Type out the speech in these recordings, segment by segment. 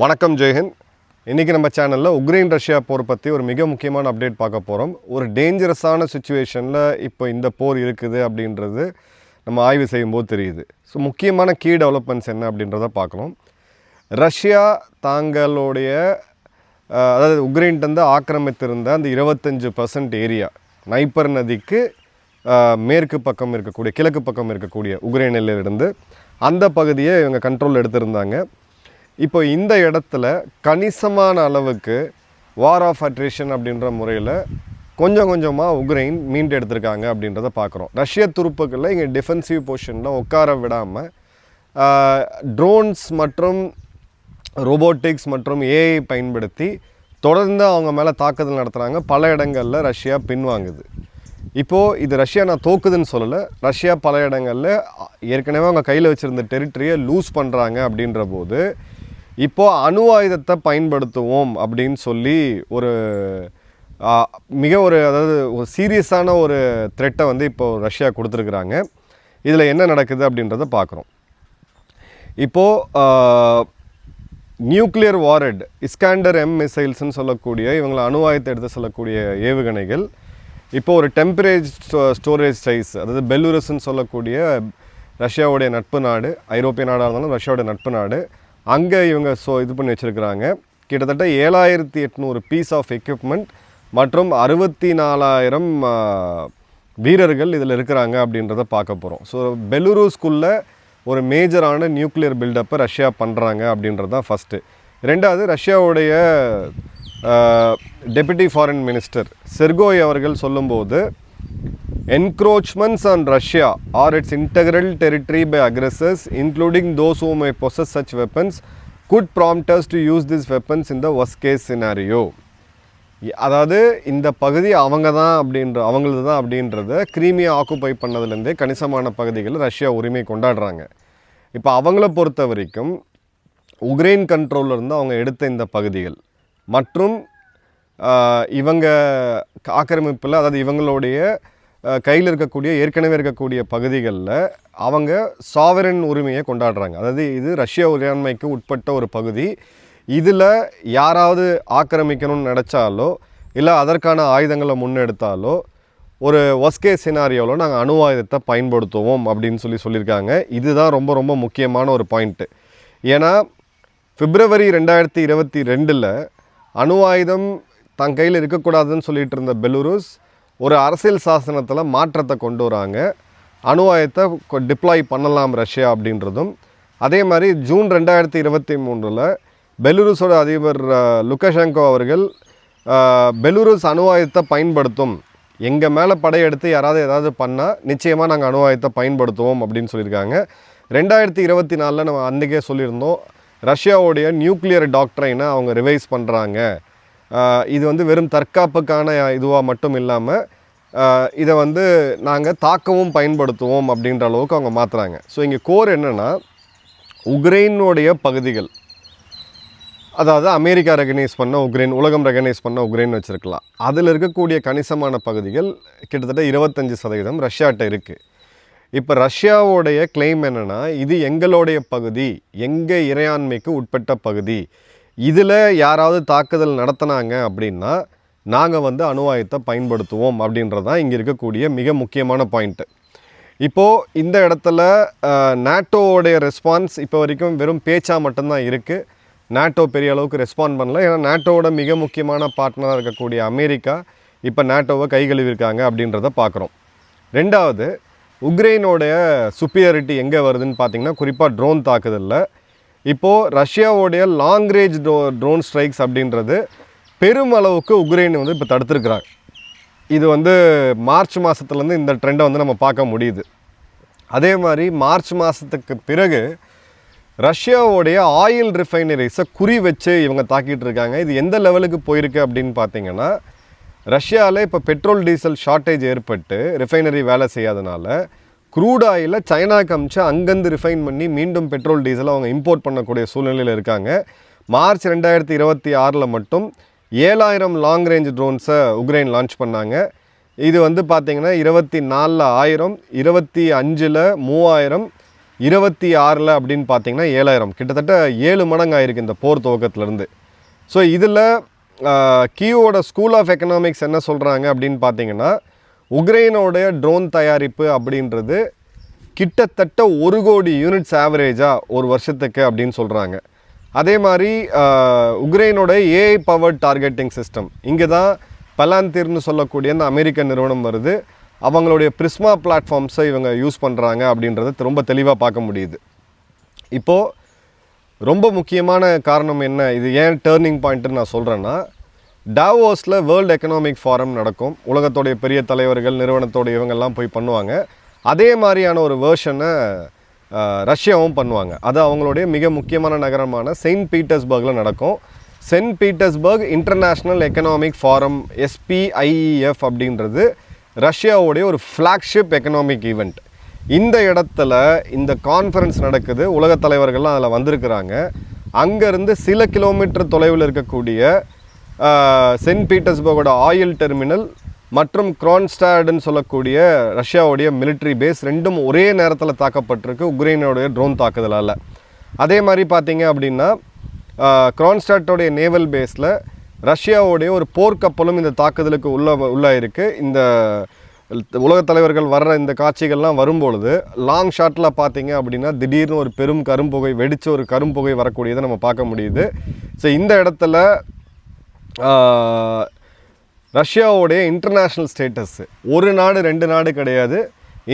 வணக்கம் ஜெயஹிந்த். இன்றைக்கி நம்ம சேனலில் உக்ரைன் ரஷ்யா போர் பற்றி ஒரு மிக முக்கியமான அப்டேட் பார்க்க போகிறோம். ஒரு டேஞ்சரஸான சுச்சுவேஷனில் இப்போ இந்த போர் இருக்குது அப்படின்றது நம்ம ஆய்வு செய்யும்போது தெரியுது. ஸோ முக்கியமான கீ டெவலப்மெண்ட்ஸ் என்ன அப்படின்றத பார்க்கலாம். ரஷ்யா தாங்களுடைய அதாவது உக்ரைன்ட்டு ஆக்கிரமித்திருந்த அந்த 25% ஏரியா நைப்பர் நதிக்கு மேற்கு பக்கம் இருக்கக்கூடிய கிழக்கு பக்கம் இருக்கக்கூடிய உக்ரைனிலிருந்து அந்த பகுதியை இவங்க கண்ட்ரோல் எடுத்திருந்தாங்க. இப்போ இந்த இடத்துல கணிசமான அளவுக்கு வார் ஆஃப் அட்ரிஷன் அப்படின்ற முறையில் கொஞ்சம் கொஞ்சமாக உக்ரைன் மீண்டு எடுத்திருக்காங்க அப்படின்றத பார்க்குறோம். ரஷ்ய துருப்புக்களில் இங்கே டிஃபென்சிவ் பொசிஷனில் உட்கார விடாமல் ட்ரோன்ஸ் மற்றும் ரோபோட்டிக்ஸ் மற்றும் ஏஐ பயன்படுத்தி தொடர்ந்து அவங்க மேலே தாக்குதல் நடத்துகிறாங்க. பல இடங்களில் ரஷ்யா பின்வாங்குது. இப்போது இது ரஷ்யா நான் தோக்குதுன்னு சொல்லலை. ரஷ்யா பல இடங்களில் ஏற்கனவே அவங்க கையில் வச்சுருந்த டெரிட்டரியை லூஸ் பண்ணுறாங்க அப்படின்ற போது இப்போது அணு ஆயுதத்தை பயன்படுத்துவோம் அப்படின்னு சொல்லி ஒரு அதாவது ஒரு சீரியஸான ஒரு த்ரெட்டை வந்து இப்போது ரஷ்யா கொடுத்துருக்குறாங்க. இதில் என்ன நடக்குது அப்படின்றத பார்க்குறோம். இப்போது நியூக்ளியர் வாரட் இஸ்காண்டர் எம் மிசைல்ஸ்ன்னு சொல்லக்கூடிய இவங்களை அணு ஆயுதத்தை எடுத்து சொல்லக்கூடிய ஏவுகணைகள் இப்போது ஒரு டெம்பரேஜ் ஸ்டோரேஜ் சைஸ், அதாவது பெலுரஸ்ன்னு சொல்லக்கூடிய ரஷ்யாவுடைய நட்பு நாடு, ஐரோப்பிய நாடாக இருந்தாலும் ரஷ்யாவுடைய நட்பு நாடு, அங்கே இவங்க இது பண்ணி வச்சுருக்கிறாங்க. கிட்டத்தட்ட 7800 பீஸ் ஆஃப் எக்யூப்மெண்ட் மற்றும் 64,000 வீரர்கள் இதில் இருக்கிறாங்க அப்படின்றத பார்க்க போகிறோம். ஸோ பெலுரூஸ்குள்ளே ஒரு மேஜரான நியூக்ளியர் பில்டப்பை ரஷ்யா பண்ணுறாங்க அப்படின்றது தான் ஃபஸ்ட்டு. ரெண்டாவது, ரஷ்யாவுடைய டெப்யூட்டி ஃபாரின் மினிஸ்டர் செர்கோய் அவர்கள் சொல்லும்போது encroachments on Russia or its integral territory by aggressors, including those who may possess such weapons, could prompt us to use these weapons in the worst case scenario. அதாவது இந்த பகுதி அவங்களது தான் அப்படின்றத கிரீமியா occupy பண்ணதுலேருந்தே கணிசமான பகுதிகளில் ரஷ்யா உரிமை கொண்டாடுறாங்க. இப்போ அவங்கள பொறுத்த வரைக்கும் உக்ரைன் கண்ட்ரோலில் இருந்து அவங்க எடுத்த இந்த பகுதிகள் மற்றும் இவங்க ஆக்கிரமிப்பில், அதாவது இவங்களுடைய கையில் இருக்கக்கூடிய ஏற்கனவே இருக்கக்கூடிய பகுதிகளில் அவங்க சாவரன் உரிமையை கொண்டாடுறாங்க. அதாவது இது ரஷ்ய இறையாண்மைக்கு உட்பட்ட ஒரு பகுதி. இதில் யாராவது ஆக்கிரமிக்கணும்னு நினச்சாலோ இல்லை அதற்கான ஆயுதங்களை முன்னெடுத்தாலோ ஒரு ஒஸ்கே சினாரியோவில் நாங்கள் அணு ஆயுதத்தை பயன்படுத்துவோம் அப்படின்னு சொல்லியிருக்காங்க. இதுதான் ரொம்ப ரொம்ப முக்கியமான ஒரு பாயிண்ட்டு. ஏன்னா பிப்ரவரி 2022 அணு ஆயுதம் தன் கையில் இருக்கக்கூடாதுன்னு சொல்லிகிட்டு இருந்த பெலுரூஸ் ஒரு அரசியல் சாசனத்தில் மாற்றத்தை கொண்டு வராங்க. அணு ஆயுதத்தை டிப்ளாய் பண்ணலாம் ரஷ்யா அப்படின்றதும். அதே மாதிரி ஜூன் 2023 பெலுரூஸோட அதிபர் லுகஷெங்கோ அவர்கள் பெலுரூஸ் அணு ஆயுதத்தை பயன்படுத்தும், எங்கள் மேலே படையெடுத்து யாராவது ஏதாவது பண்ணால் நிச்சயமாக நாங்கள் அணு ஆயுதத்தை பயன்படுத்துவோம் அப்படின்னு சொல்லியிருக்காங்க. 2024 நம்ம அன்றைக்கே சொல்லியிருந்தோம், ரஷ்யாவுடைய நியூக்ளியர் டாக்ட்ரைனை அவங்க ரிவைஸ் பண்ணுறாங்க. இது வந்து வெறும் தற்காப்புக்கான இதுவாக மட்டும் இல்லாமல் இதை வந்து நாங்கள் தாக்கவும் பயன்படுத்துவோம் அப்படின்ற அளவுக்கு அவங்க மாற்றுறாங்க. ஸோ இங்கே கோர் என்னென்னா, உக்ரைனுடைய பகுதிகள், அதாவது அமெரிக்கா ரெகனைஸ் பண்ண உக்ரைன், உலகம் ரெகனைஸ் பண்ண உக்ரைன் வச்சுருக்கலாம். அதில் இருக்கக்கூடிய கணிசமான பகுதிகள் கிட்டத்தட்ட 25% ரஷ்யாட்ட இருக்குது. இப்போ ரஷ்யாவோடைய கிளைம் என்னென்னா, இது எங்களுடைய பகுதி, எங்கள் இறையாண்மைக்கு உட்பட்ட பகுதி, இதில் யாராவது தாக்குதல் நடத்தினாங்க அப்படின்னா நாங்கள் வந்து அணு ஆயுதத்தை பயன்படுத்துவோம் அப்படின்றது தான் இங்கே இருக்கக்கூடிய மிக முக்கியமான பாயிண்ட்டு. இப்போது இந்த இடத்துல நேட்டோவோடைய ரெஸ்பான்ஸ் இப்போ வரைக்கும் வெறும் பேச்சாக மட்டும்தான் இருக்குது. நேட்டோ பெரிய அளவுக்கு ரெஸ்பாண்ட் பண்ணல. ஏன்னா நேட்டோவோட மிக முக்கியமான பார்ட்னராக இருக்கக்கூடிய அமெரிக்கா இப்போ நேட்டோவை கைகழுவிருக்காங்க அப்படின்றத பார்க்குறோம். ரெண்டாவது, உக்ரைனோடைய சுப்பீரியாரிட்டி எங்கே வருதுன்னு பார்த்திங்கன்னா குறிப்பாக ட்ரோன் தாக்குதலில் இப்போது ரஷ்யாவோடைய லாங் ரேஞ்ச் ட்ரோன் ஸ்ட்ரைக்ஸ் அப்படின்றது பெருமளவுக்கு உக்ரைன் வந்து இப்போ தடுத்துருக்குறாங்க. இது வந்து மார்ச் மாதத்துலேருந்து இந்த ட்ரெண்டை வந்து நம்ம பார்க்க முடியுது. அதே மாதிரி மார்ச் மாதத்துக்கு பிறகு ரஷ்யாவோடைய ஆயில் ரிஃபைனரிஸை குறி வச்சு இவங்க தாக்கிட்டு இருக்காங்க. இது எந்த லெவலுக்கு போயிருக்கு அப்படின்னு பார்த்தீங்கன்னா, ரஷ்யாவில் இப்போ பெட்ரோல் டீசல் ஷார்ட்டேஜ் ஏற்பட்டு ரிஃபைனரி வேலை செய்யாதனால க்ரூட் ஆயிலை சைனாக்கு அமிச்சு அங்கேருந்து ரிஃபைன் பண்ணி மீண்டும் பெட்ரோல் டீசலை அவங்க இம்போர்ட் பண்ணக்கூடிய சூழ்நிலையில் இருக்காங்க. மார்ச் 2026 மட்டும் 7000 லாங் ரேஞ்ச் ட்ரோன்ஸை உக்ரைன் லான்ச் பண்ணாங்க. இது வந்து பார்த்திங்கன்னா 24 1000, 25 3000, 26 அப்படின்னு பார்த்தீங்கன்னா 7000, கிட்டத்தட்ட 7 மடங்கு ஆயிருக்கு இந்த போர் துவக்கத்துலேருந்து. ஸோ இதில் கியோட ஸ்கூல் ஆஃப் எக்கனாமிக்ஸ் என்ன சொல்கிறாங்க அப்படின்னு பார்த்தீங்கன்னா, உக்ரைனோடைய ட்ரோன் தயாரிப்பு அப்படின்றது கிட்டத்தட்ட 1 கோடி யூனிட்ஸ் ஆவரேஜாக ஒரு வருஷத்துக்கு அப்படின்னு சொல்கிறாங்க. அதே மாதிரி உக்ரைனோட ஏஐ பவர்ட் டார்கெட்டிங் சிஸ்டம், இங்கே தான் பலாந்திர்னு சொல்லக்கூடிய அந்த அமெரிக்க நிறுவனம் வருது. அவங்களுடைய பிரிஸ்மா பிளாட்ஃபார்ம்ஸை இவங்க யூஸ் பண்ணுறாங்க அப்படின்றத ரொம்ப தெளிவாக பார்க்க முடியுது. இப்போது ரொம்ப முக்கியமான காரணம் என்ன, இது ஏன் டேர்னிங் பாயிண்ட்டுன்னு நான் சொல்கிறேன்னா, டாவோஸில் வேர்ல்டு எக்கனாமிக் ஃபாரம் நடக்கும். உலகத்தோடைய பெரிய தலைவர்கள், நிறுவனத்தோடைய இவங்கெல்லாம் போய் பண்ணுவாங்க. அதே மாதிரியான ஒரு வேர்ஷனை ரஷ்யாவும் பண்ணுவாங்க. அது அவங்களுடைய மிக முக்கியமான நகரமான செயின்ட் பீட்டர்ஸ்பர்கில் நடக்கும். Saint Petersburg International Economic Forum, SPIEF அப்படின்றது ரஷ்யாவுடைய ஒரு ஃப்ளாக்ஷிப் எக்கனாமிக் ஈவெண்ட். இந்த இடத்துல இந்த கான்ஃபரன்ஸ் நடக்குது. உலகத் தலைவர்கள்லாம் அதில் வந்திருக்கிறாங்க. அங்கேருந்து சில கிலோமீட்டர் தொலைவில் இருக்கக்கூடிய செயின்ட் பீட்டர்ஸ்பர்கோட ஆயில் டெர்மினல் மற்றும் க்ரான்ஸ்டாடுன்னு சொல்லக்கூடிய ரஷ்யாவுடைய மிலிட்ரி பேஸ் ரெண்டும் ஒரே நேரத்தில் தாக்கப்பட்டிருக்கு உக்ரைனோடைய ட்ரோன் தாக்குதலால். அதே மாதிரி பார்த்தீங்க அப்படின்னா, க்ரான்ஸ்டாட்டோடைய நேவல் பேஸில் ரஷ்யாவுடைய ஒரு போர்க்கப்பலும் இந்த தாக்குதலுக்கு உள்ளாயிருக்கு. இந்த உலகத் தலைவர்கள் வர்ற இந்த காட்சிகள்லாம் வரும்பொழுது லாங் ஷாட்டில் பார்த்தீங்க அப்படின்னா திடீர்னு ஒரு பெரும் கரும்புகை வெடித்து ஒரு கரும்புகை வரக்கூடியதை நம்ம பார்க்க முடியுது. ஸோ இந்த இடத்துல ரஷ்யாவுடைய இன்டர்நேஷ்னல் ஸ்டேட்டஸ், ஒரு நாடு 2 நாடு கிடையாது,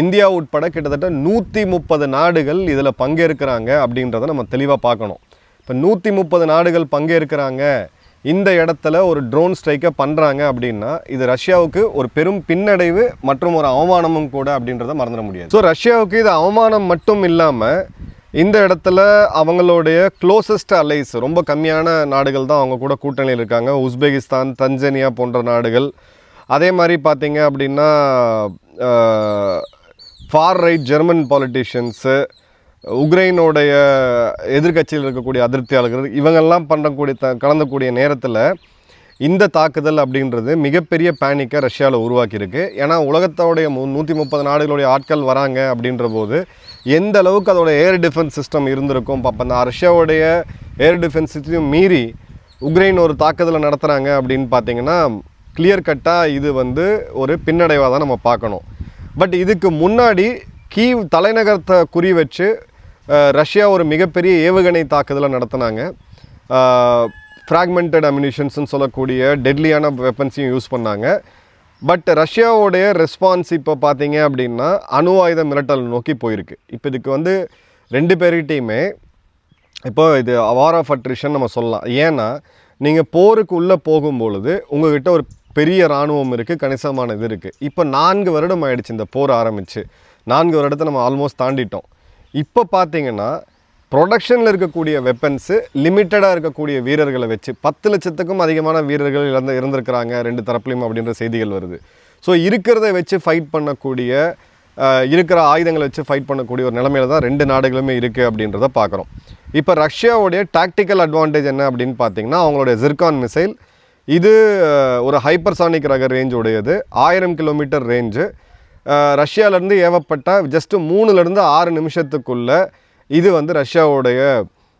இந்தியா உட்பட கிட்டத்தட்ட 130 நாடுகள் இதில் பங்கேற்கிறாங்க அப்படின்றத நம்ம தெளிவாக பார்க்கணும். இப்போ 130 நாடுகள் பங்கேற்கிறாங்க, இந்த இடத்துல ஒரு ட்ரோன் ஸ்ட்ரைக்கை பண்ணுறாங்க அப்படின்னா இது ரஷ்யாவுக்கு ஒரு பெரும் பின்னடைவு மற்றும் ஒரு அவமானமும் கூட அப்படின்றத மறந்துட முடியாது. ஸோ ரஷ்யாவுக்கு இது அவமானம் மட்டும் இல்லாமல் இந்த இடத்துல அவங்களுடைய க்ளோசஸ்ட் அலைஸ், ரொம்ப கம்மியான நாடுகள் தான் அவங்க கூட கூட்டணியில் இருக்காங்க. உஸ்பெகிஸ்தான், தன்சானியா போன்ற நாடுகள். அதே மாதிரி பார்த்தீங்க அப்படின்னா ஃபார் ரைட் ஜெர்மன் பாலிட்டிஷியன்ஸு, உக்ரைனோடைய எதிர்கட்சியில் இருக்கக்கூடிய அதிருப்தியாளர்கள், இவங்கெல்லாம் கலந்தக்கூடிய நேரத்தில் இந்த தாக்குதல் அப்படின்றது மிகப்பெரிய பேனிக்கை ரஷ்யாவில் உருவாக்கியிருக்கு. ஏன்னா உலகத்தோடைய 130 நாடுகளுடைய ஆட்கள் வராங்க அப்படின்ற போது எந்த அளவுக்கு அதோட ஏர் டிஃபென்ஸ் சிஸ்டம் இருந்திருக்கும். அப்போ அந்த ரஷ்யாவுடைய ஏர் டிஃபென்ஸ் சிஸ்டம் மீறி உக்ரைன் ஒரு தாக்குதலை நடத்துகிறாங்க அப்படின்னு பார்த்தீங்கன்னா கிளியர் கட்டாக இது ஒரு பின்னடைவாக தான் நம்ம பார்க்கணும். பட் இதுக்கு முன்னாடி கீவ் தலைநகரத்தை குறி வச்சு ரஷ்யா ஒரு மிகப்பெரிய ஏவுகணை தாக்குதலை நடத்தினாங்க. ஃப்ராக்மெண்டட் அம்யூனிஷன்ஸ்னு சொல்லக்கூடிய டெட்லியான வெப்பன்ஸையும் யூஸ் பண்ணாங்க. பட் ரஷ்யாவோடைய ரெஸ்பான்ஸ் இப்போ பார்த்தீங்க அப்படின்னா அணு ஆயுத மிரட்டல் நோக்கி போயிருக்கு. இப்போ இதுக்கு 2 பேர்கிட்டையுமே இப்போ இது வார் ஆஃப் அட்ரிஷன் நம்ம சொல்லலாம். ஏன்னா நீங்கள் போருக்கு உள்ளே போகும்பொழுது உங்கள்கிட்ட ஒரு பெரிய இராணுவம் இருக்குது, கணிசமான இது இருக்குது. இப்போ 4 வருடம் ஆயிடுச்சு இந்த போர் ஆரம்பித்து. 4 வருடத்தை நம்ம ஆல்மோஸ்ட் தாண்டிட்டோம். இப்போ பார்த்தீங்கன்னா ப்ரொடக்ஷனில் இருக்கக்கூடிய வெப்பன்ஸு லிமிட்டடாக இருக்கக்கூடிய வீரர்களை வச்சு 10 லட்சத்துக்கும் அதிகமான வீரர்கள் இருந்திருக்கிறாங்க 2 தரப்புலையும் அப்படின்ற செய்திகள் வருது. ஸோ இருக்கிறத வச்சு ஃபைட் பண்ணக்கூடிய, இருக்கிற ஆயுதங்களை வச்சு ஃபைட் பண்ணக்கூடிய ஒரு நிலைமையில தான் 2 நாடுகளுமே இருக்குது அப்படின்றத பார்க்குறோம். இப்போ ரஷ்யாவுடைய டாக்டிக்கல் அட்வான்டேஜ் என்ன அப்படின்னு பார்த்தீங்கன்னா, அவங்களுடைய ஜிர்கான் மிசைல், இது ஒரு ஹைப்பர்சானிக் ரக ரேஞ்ச் உடையது, 1000 கிலோமீட்டர் ரேஞ்சு. ரஷ்யாவிலேருந்து ஏவப்பட்ட ஜஸ்ட்டு 3லேருந்து 6 நிமிஷத்துக்குள்ளே இது ரஷ்யாவுடைய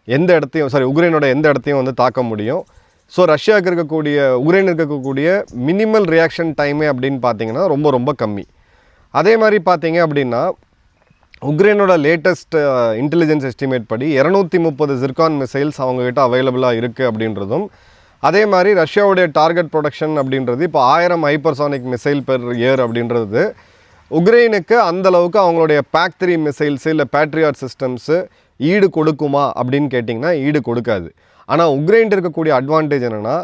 எந்த இடத்தையும் உக்ரைனோட எந்த இடத்தையும் தாக்க முடியும். ஸோ ரஷ்யாவுக்கு இருக்கக்கூடிய உக்ரைனுக்கு இருக்கக்கூடிய மினிமல் ரியாக்ஷன் டைமே அப்படின்னு பார்த்தீங்கன்னா ரொம்ப ரொம்ப கம்மி. அதே மாதிரி பார்த்தீங்க அப்படின்னா உக்ரைனோட லேட்டஸ்ட் இன்டெலிஜென்ஸ் எஸ்டிமேட் படி 230 ஜிர்கான் மிசைல்ஸ் அவங்ககிட்ட அவைலபிளாக இருக்குது அப்படின்றதும், அதே மாதிரி ரஷ்யாவுடைய டார்கெட் ப்ரொடக்ஷன் அப்படின்றது இப்போ 1000 ஹைப்பர்சானிக் மிசைல் பெர் இயர் அப்படின்றது உக்ரைனுக்கு அந்தளவுக்கு அவங்களுடைய PAC-3 மிசைல்ஸு இல்லை பேட்ரியாட் சிஸ்டம்ஸு ஈடு கொடுக்குமா அப்படின்னு கேட்டிங்கன்னா ஈடு கொடுக்காது. ஆனால் உக்ரைன் இருக்கக்கூடிய அட்வான்டேஜ் என்னென்னா,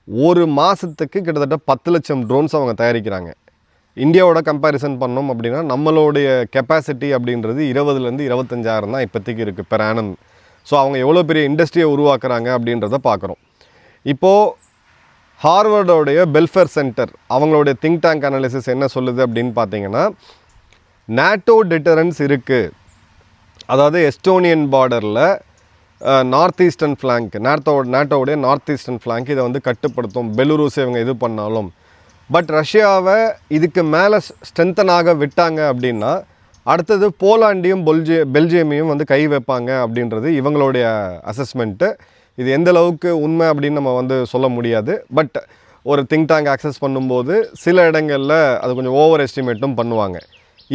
ஒரு மாதத்துக்கு கிட்டத்தட்ட 10 லட்சம் ட்ரோன்ஸ் அவங்க தயாரிக்கிறாங்க. இந்தியாவோட கம்பேரிசன் பண்ணோம் அப்படின்னா நம்மளுடைய கெப்பாசிட்டி அப்படின்றது 20லேருந்து 25,000 தான் இப்போதைக்கு இருக்குது பெர் ஆனம். ஸோ அவங்க எவ்வளோ பெரிய இண்டஸ்ட்ரியை உருவாக்குறாங்க அப்படின்றத பார்க்குறோம். இப்போது ஹார்வர்டோடைய பெல்ஃபேர் சென்டர் அவங்களுடைய திங்க் டேங்க் அனாலிசிஸ் என்ன சொல்லுது அப்படின்னு பார்த்தீங்கன்னா, நேட்டோ டிட்டரன்ஸ் இருக்குது. அதாவது எஸ்டோனியன் பார்டரில் நார்த் ஈஸ்டர்ன் ஃப்ளாங்க், நேட்டோவுடைய நார்த் ஈஸ்டர்ன் ஃப்ளாங்க் இதை கட்டுப்படுத்தும். பெலுரூஸ் இவங்க இது பண்ணாலும், பட் ரஷ்யாவை இதுக்கு மேலே ஸ்ட்ரென்தனாக விட்டாங்க அப்படின்னா அடுத்தது போலாண்டையும் பெல்ஜியமையும் வந்து கை வைப்பாங்க அப்படின்றது இவங்களுடைய அசஸ்மெண்ட்டு. இது எந்த அளவுக்கு உண்மை அப்படின்னு நம்ம வந்து சொல்ல முடியாது. பட் ஒரு திங்க் டேங்க் ஆக்சஸ் பண்ணும்போது சில இடங்களில் அது கொஞ்சம் ஓவர் எஸ்டிமேட்டும் பண்ணுவாங்க.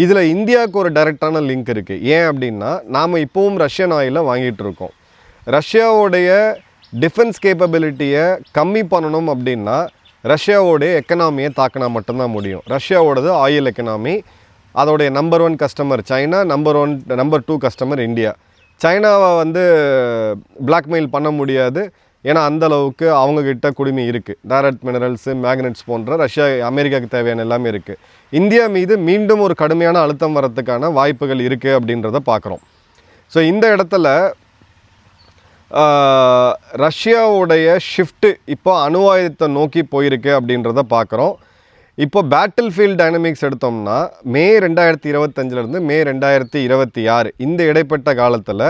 இதில் இந்தியாவுக்கு ஒரு டைரெக்டான லிங்க் இருக்குது. ஏன் அப்படின்னா நாம் இப்போவும் ரஷ்யன் ஆயிலை வாங்கிட்டு இருக்கோம். ரஷ்யாவோடைய டிஃபென்ஸ் கேப்பபிலிட்டியை கம்மி பண்ணணும் அப்படின்னா ரஷ்யாவோடைய எக்கனாமியை தாக்கினா மட்டும்தான் முடியும். ரஷ்யாவோடது ஆயில் எக்கனாமி, அதோடைய number 1 customer China, number 2 customer India. சைனாவை வந்து பிளாக்மெயில் பண்ண முடியாது, ஏன்னா அந்தளவுக்கு அவங்கக்கிட்ட குடிமை இருக்குது. டைரக்ட் மினரல்ஸு, மேக்னெட்ஸ் போன்ற அமெரிக்காவுக்கு தேவையான எல்லாமே இருக்குது. இந்தியா மீது மீண்டும் ஒரு கடுமையான அழுத்தம் வரத்துக்கான வாய்ப்புகள் இருக்குது அப்படின்றத பார்க்குறோம். ஸோ இந்த இடத்துல ரஷ்யாவுடைய ஷிஃப்ட்டு இப்போ அணு ஆயுதத்தை நோக்கி போயிருக்கு அப்படின்றத பார்க்குறோம். இப்போ பேட்டில் ஃபீல்ட் டைனமிக்ஸ் எடுத்தோம்னா மே 2025 மே 2026 இந்த இடைப்பட்ட காலத்தில்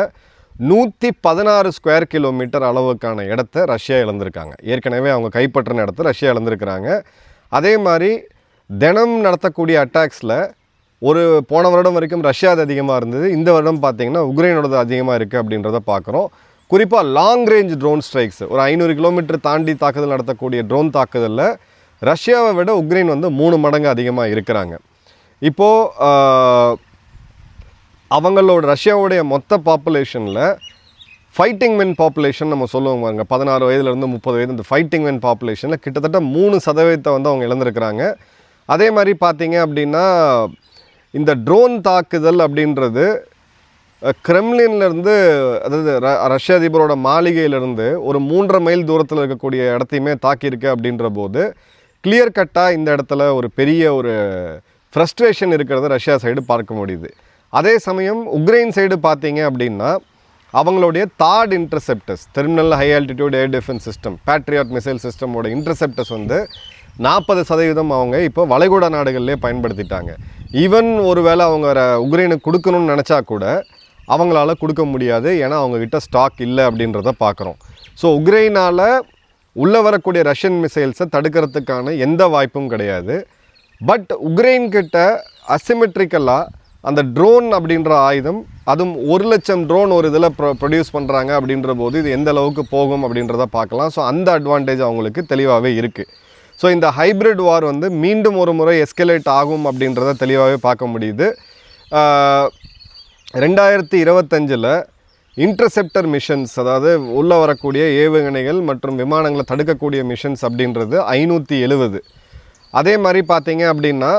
116 ஸ்கொயர் கிலோமீட்டர் அளவுக்கான இடத்த ரஷ்யா இழந்திருக்காங்க. ஏற்கனவே அவங்க கைப்பற்றின இடத்த ரஷ்யா இழந்திருக்கிறாங்க. அதே மாதிரி தினம் நடத்தக்கூடிய அட்டாக்ஸில் போன வருடம் வரைக்கும் ரஷ்யாது அதிகமாக இருந்தது. இந்த வருடம் பார்த்திங்கன்னா உக்ரைனோடது அதிகமாக இருக்குது அப்படின்றத பார்க்குறோம். குறிப்பாக லாங் ரேஞ்ச் ட்ரோன் ஸ்ட்ரைக்ஸ், ஒரு 500 கிலோமீட்டர் தாண்டி தாக்குதல் நடத்தக்கூடிய ட்ரோன் தாக்குதலில் ரஷ்யாவை விட உக்ரைன் வந்து 3 மடங்கு அதிகமாக இருக்கிறாங்க. இப்போது அவங்களோட ரஷ்யாவுடைய மொத்த பாப்புலேஷனில் ஃபைட்டிங் மென் பாப்புலேஷன் நம்ம சொல்லுவோம் பாருங்க, 16 வயதுலேருந்து 30 வயது, இந்த ஃபைட்டிங் மென் பாப்புலேஷனில் கிட்டத்தட்ட 3% வந்து அவங்க இழந்திருக்கிறாங்க. அதே மாதிரி பார்த்தீங்க அப்படின்னா இந்த ட்ரோன் தாக்குதல் அப்படின்றது கிரெம்லின்லேருந்து, அதாவது ரஷ்ய அதிபரோட மாளிகையிலேருந்து ஒரு 3.5 மைல் தூரத்தில் இருக்கக்கூடிய இடத்தையுமே தாக்கியிருக்கு. அப்படின்ற போது கிளியர் கட்டாக இந்த இடத்துல ஒரு பெரிய ஒரு ஃப்ரஸ்ட்ரேஷன் இருக்கிறத ரஷ்யா சைடு பார்க்க முடியுது. அதே சமயம் உக்ரைன் சைடு பார்த்தீங்க அப்படின்னா அவங்களுடைய தாட் interceptors, terminal high altitude air defence system, Patriot missile சிஸ்டமோட இன்டர்செப்டர்ஸ் வந்து 40% அவங்க இப்போ வளைகுடா நாடுகள்லேயே பயன்படுத்திட்டாங்க. ஈவன் ஒரு வேளை அவங்க உக்ரைனுக்கு கொடுக்கணும்னு நினச்சா கூட அவங்களால கொடுக்க முடியாது, ஏன்னா அவங்கக்கிட்ட ஸ்டாக் இல்லை அப்படின்றத பார்க்குறோம். ஸோ உக்ரைனால் உள்ளே வரக்கூடிய ரஷ்யன் மிசைல்ஸை தடுக்கிறதுக்கான எந்த வாய்ப்பும் கிடையாது. பட் உக்ரைன்கிட்ட அசிமெட்ரிக்கலாக அந்த ட்ரோன் அப்படின்ற ஆயுதம், அதுவும் 1,00,000 ட்ரோன் ஒரு இதில் ப்ரொடியூஸ் பண்ணுறாங்க அப்படின்ற போது இது எந்த அளவுக்கு போகும் அப்படின்றத பார்க்கலாம். ஸோ அந்த அட்வான்டேஜ் அவங்களுக்கு தெளிவாகவே இருக்குது. ஸோ இந்த ஹைப்ரிட் வார் வந்து மீண்டும் ஒரு முறை எஸ்கலேட் ஆகும் அப்படின்றத தெளிவாகவே பார்க்க முடியுது. 2025 இன்டர்செப்டர் மிஷன்ஸ், அதாவது உள்ளே வரக்கூடிய ஏவுகணைகள் மற்றும் விமானங்களை தடுக்கக்கூடிய மிஷன்ஸ் அப்படின்றது 570. அதே மாதிரி பார்த்தீங்க அப்படின்னா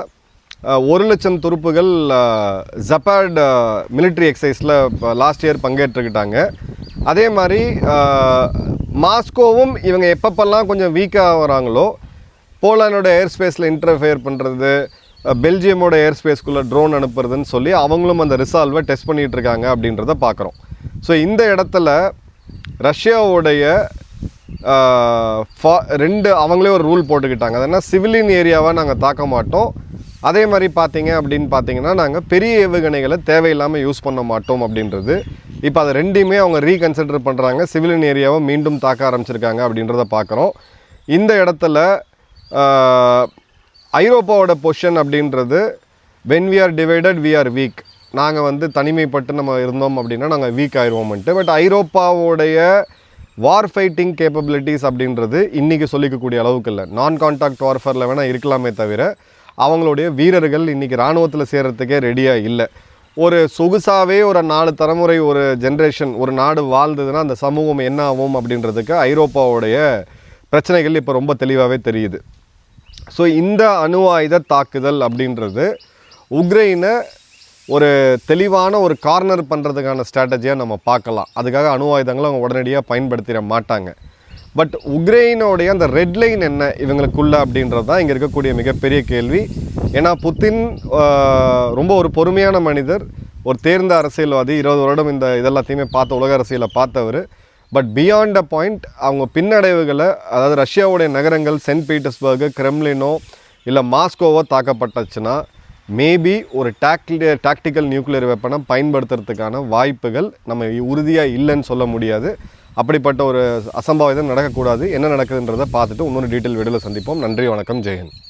1,00,000 துருப்புகள் ஜப்பாட் மிலிட்ரி எக்ஸசைஸில் லாஸ்ட் இயர் பங்கேற்றுக்கிட்டாங்க. அதே மாதிரி மாஸ்கோவும் இவங்க எப்பப்பெல்லாம் கொஞ்சம் வீக்காக வராங்களோ போலாண்டோட ஏர்ஸ்பேஸில் இன்டர்ஃபியர் பண்ணுறது, பெல்ஜியமோட ஏர்ஸ்பேஸ்க்குள்ளே ட்ரோன் அனுப்புறதுன்னு சொல்லி அவங்களும் அந்த ரிசால்வை டெஸ்ட் பண்ணிகிட்டு இருக்காங்க அப்படின்றத பார்க்குறோம். ஸோ இந்த இடத்துல ரஷ்யாவுடைய அவங்களே ஒரு ரூல் போட்டுக்கிட்டாங்க. அது என்ன, சிவிலியன் ஏரியாவை நாங்கள் தாக்க மாட்டோம், அதே மாதிரி பார்த்தீங்கன்னா நாங்கள் பெரிய ஏவுகணைகளை தேவையில்லாமல் யூஸ் பண்ண மாட்டோம் அப்படின்றது. இப்போ அதை ரெண்டையுமே அவங்க ரீகன்சிடர் பண்ணுறாங்க, சிவிலியன் ஏரியாவை மீண்டும் தாக்க ஆரம்பிச்சிருக்காங்க அப்படின்றத பார்க்குறோம். இந்த இடத்துல ஐரோப்பாவோட பொசிஷன் அப்படின்றது when we are divided we are weak, நாங்கள் வந்து தனிமைப்பட்டு நம்ம இருந்தோம் அப்படின்னா நாங்கள் வீக் ஆயிடுவோம்ட்டு. பட் ஐரோப்பாவோடைய வார் ஃபைட்டிங் கேப்பபிலிட்டிஸ் அப்படின்றது இன்றைக்கி சொல்லிக்கக்கூடிய அளவுக்கு இல்லை. நான் கான்டாக்ட் வார்ஃபேரில் வேணால் இருக்கலாமே தவிர அவங்களுடைய வீரர்கள் இன்றைக்கி இராணுவத்தில் சேர்கிறதுக்கே ரெடியாக இல்லை. ஒரு சொகுசாகவே ஒரு 4 தலைமுறை ஒரு ஜென்ரேஷன் ஒரு நாடு வாழ்ந்ததுன்னா அந்த சமூகம் என்ன ஆகும் அப்படின்றதுக்கு ஐரோப்பாவுடைய பிரச்சனைகள் இப்போ ரொம்ப தெளிவாகவே தெரியுது. ஸோ இந்த அணு ஆயுத தாக்குதல் அப்படின்றது உக்ரைனை ஒரு தெளிவான ஒரு கார்னர் பண்ணுறதுக்கான ஸ்ட்ராட்டஜியாக நம்ம பார்க்கலாம். அதுக்காக அணு ஆயுதங்களை அவங்க உடனடியாக பயன்படுத்திட மாட்டாங்க. பட் உக்ரைனோடைய அந்த ரெட் லைன் என்ன இவங்களுக்குள்ள அப்படின்றது தான் இங்கே இருக்கக்கூடிய மிகப்பெரிய கேள்வி. ஏன்னா புத்தின் ரொம்ப ஒரு பொறுமையான மனிதர், ஒரு தேர்ந்த அரசியல்வாதி, 20 வருடம் இந்த இதெல்லாத்தையுமே பார்த்த உலக அரசியலை பார்த்தவர். பட் பியாண்ட் அ பாயிண்ட் அவங்க பின்னடைவுகளை, அதாவது ரஷ்யாவுடைய நகரங்கள் சென்ட் பீட்டர்ஸ்பர்கு, கிரெம்லினோ இல்லை மாஸ்கோவோ தாக்கப்பட்டுச்சுன்னா மேபி ஒரு டாக்டிக்கல் நியூக்ளியர் வெப்பனை பயன்படுத்துறதுக்கான வாய்ப்புகள் நம்ம உறுதியாக இல்லைன்னு சொல்ல முடியாது. அப்படிப்பட்ட ஒரு அசம்பாவிதம் நடக்கக்கூடாது. என்ன நடக்குதுன்றதை பார்த்துட்டு இன்னொரு டீட்டெயில் வீடியோவில் சந்திப்போம். நன்றி, வணக்கம், ஜெயஹிந்த்.